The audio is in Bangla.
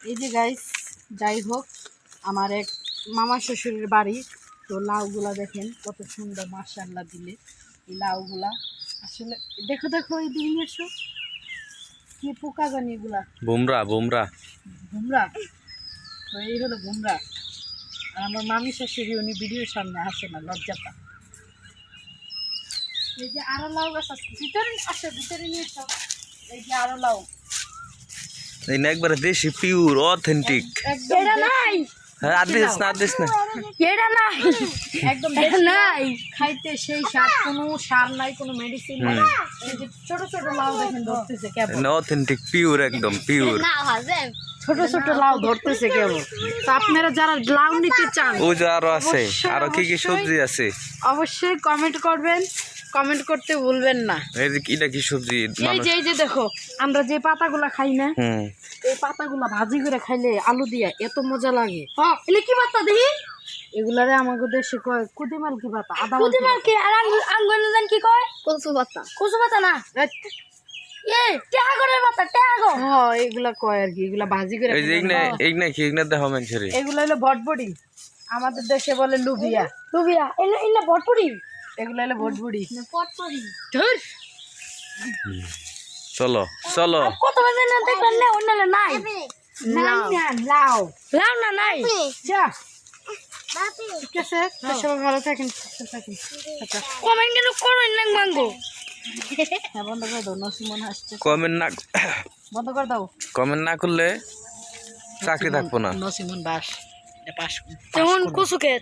এই যে গাইস, যাই হোক আমার এক মামা শ্বশুরের বাড়ি, তো লাউগুলা দেখেন কত সুন্দর, মাশাআল্লাহ দিলে এই লাউগুলা আসলে দেখো দেখো এই দিন এসো কি পোকা জানি এগুলা, বুমরা ঘুমরা, তো এই হলো ঘুমরা। আর আমার মামি শাশুড়ি উনি ভিডিওর সামনে আসে না, লজ্জাটা। এই যে আরো লাউ গাছ আছে, ভিতরে আসো, ভিতরে নিয়ে এসো। এই যে আরো লাউ, এই না একবারে দেশি পিওর অথেন্টিক। একদম নাই হ্যাঁ আদেশ না এটা নাই একদম নাই খাইতে সেই স্বাদ, কোনো সার নাই, কোনো মেডিসিন নাই। এই যে ছোট ছোট লাউ দেখেন ধরতেছে কেবল, অথেন্টিক পিওর একদম পিওর। না হাজে ছোট ছোট লাউ ধরতেছে কেবল। তো আপনারা যারা লাউ নিতে চান, ও যে আরো আছে, অবশ্যই, আরো কি কি অবশ্যই। সবজি আছে? অবশ্যই কমেন্ট করবেন, কমেন্ট করতে ভুলবেন না। এই যে এটা কি সবজি এই মানুষ? যে এই যে দেখো, আমরা যে পাতাগুলা খাই না, হুম এই পাতাগুলা ভাজি করে খাইলে আলু দিয়া এত মজা লাগে। হ্যাঁ এলে কি পাতা দেখি এগুলারে আমাদের দেশে কয় কুদিমাল কি পাতা, আদা কুদিমার কি আর আঙ্গুল জান কি কয় কচু পাতা না এ ট্যাগরের পাতা ট্যাগর হ্যাঁ এগুলা কয় আর কি, এগুলা ভাজি করে এই যে খাইলে কি এগনা দেখো মানুষের। এগুলা হলো ভটভটি, আমাদের দেশে বলে লুবিয়া। লুবিয়া এলে এলে বটপুরি এগুলা হলো ভটভটি। পটপুরি ধুর, চলো চলো কত বাজে না দেখবেন না অন্যলে নাই লাউ লাউ লাউ না নাই যা, ঠিক আছে, তো সবাই ভালো থাকেন, সুস্থ থাকেন। আচ্ছা, কমেন্ট কেন করুন না মাঙ্গো হ্যাঁ বন্ধ করে দাও, নসিমন আসছে, কমেন্ট বন্ধ করে দাও। না করলে চাকরি থাকবো না। নসিমন বাস, এটা পাস তেমন কুসুকে